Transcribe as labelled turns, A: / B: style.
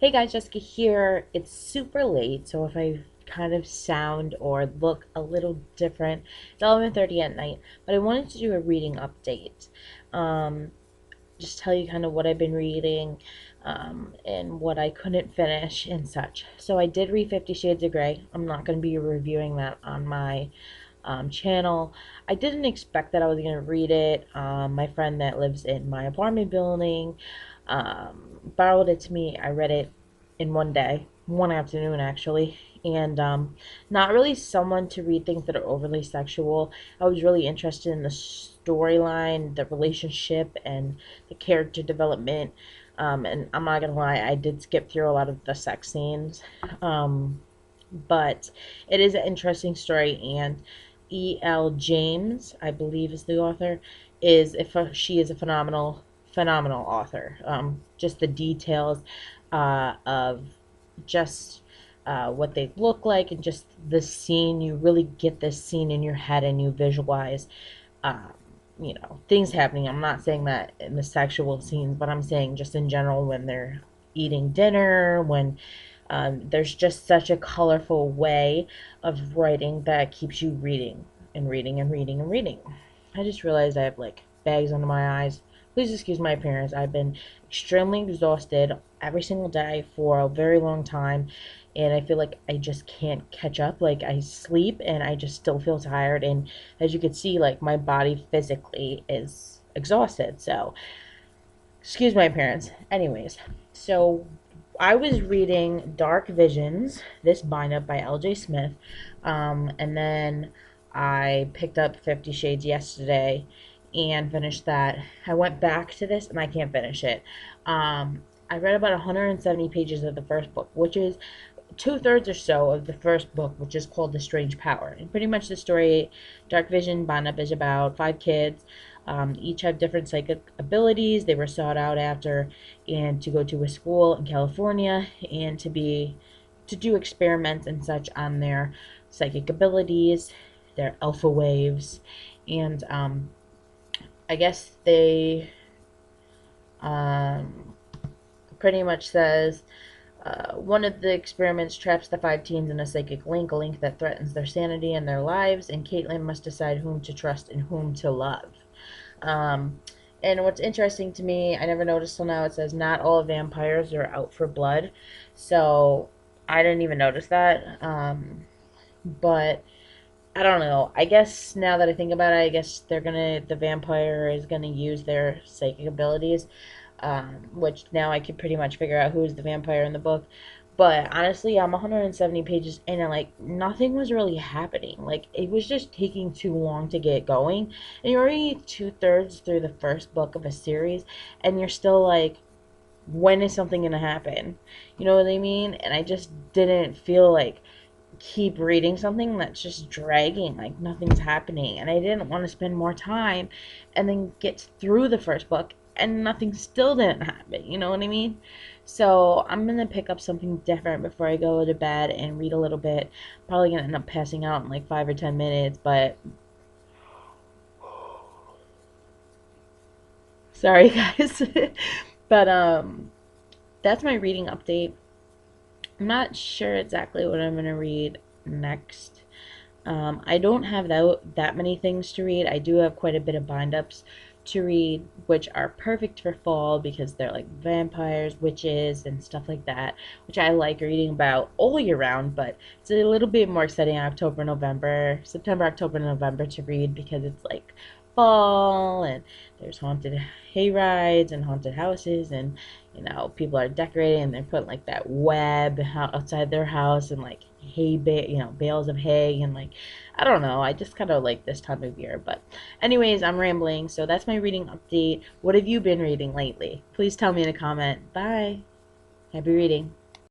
A: Hey guys, Jessica here. It's super late, so if I kind of sound or look a little different, it's 11:30 at night, but I wanted to do a reading update. Um, just tell you kind of what I've been reading, and what I couldn't finish and such. So I did read 50 Shades of Grey. I'm not going to be reviewing that on my channel. I didn't expect that I was going to read it. My friend that lives in my apartment building borrowed it to me. I read it in one day, one afternoon actually, and not really someone to read things that are overly sexual. I was really interested in the storyline, the relationship, and the character development. And I'm not gonna lie, I did skip through a lot of the sex scenes. But it is an interesting story, and E.L. James, I believe is the author, is if she is a phenomenal author. Just the details of just what they look like, and just the scene. You really get this scene in your head, and you visualize, um, things happening. I'm not saying that in the sexual scenes, but I'm saying just in general when they're eating dinner, when there's just such a colorful way of writing that keeps you reading and reading and reading and reading. I just realized I have like bags under my eyes. Please excuse my appearance. I've been extremely exhausted every single day for a very long time, and I feel like I just can't catch up. Like I sleep and I just still feel tired, and as you can see, like my body physically is exhausted. So excuse my appearance. Anyways, so I was reading Dark Visions, this bind up by L.J. Smith, and then I picked up 50 Shades yesterday and finished that. I went back to this and I can't finish it. I read about 170 pages of the first book, which is two-thirds or so of the first book, which is called The Strange Power. And pretty much the story, Dark Vision bind up, is about five kids. Each have different psychic abilities. They were sought out after and to go to a school in California and to do experiments and such on their psychic abilities, their alpha waves, and I guess they um, pretty much says one of the experiments traps the five teens in a psychic link, a link that threatens their sanity and their lives, and Caitlin must decide whom to trust and whom to love. Um, and what's interesting to me, I never noticed till now, it says not all vampires are out for blood. So I didn't even notice that. But I don't know. I guess now that I think about it, I guess the vampire is gonna use their psychic abilities, which now I could pretty much figure out who's the vampire in the book. But honestly, I'm 170 pages in, and like nothing was really happening. Like it was just taking too long to get going. And you're already two-thirds through the first book of a series, and you're still like, when is something gonna happen? You know what I mean? And I just didn't feel like keep reading something that's just dragging, like nothing's happening. And I didn't want to spend more time and then get through the first book and nothing still didn't happen. You know what I mean? So I'm gonna pick up something different before I go to bed and read a little bit. Probably gonna end up passing out in like 5 or 10 minutes, but sorry guys. But that's my reading update. I'm not sure exactly what I'm gonna read next. I don't have that many things to read. I do have quite a bit of bind ups to read, which are perfect for fall because they're like vampires, witches, and stuff like that, which I like reading about all year round. But it's a little bit more exciting in October, November, September, October, November to read because it's like fall and there's haunted hay rides and haunted houses, and people are decorating and they're putting like that web outside their house, and like bales of hay, and like I don't know, I just kind of like this time of year. But anyways, I'm rambling, so that's my reading update. What have you been reading lately? Please tell me in a comment. Bye. Happy reading.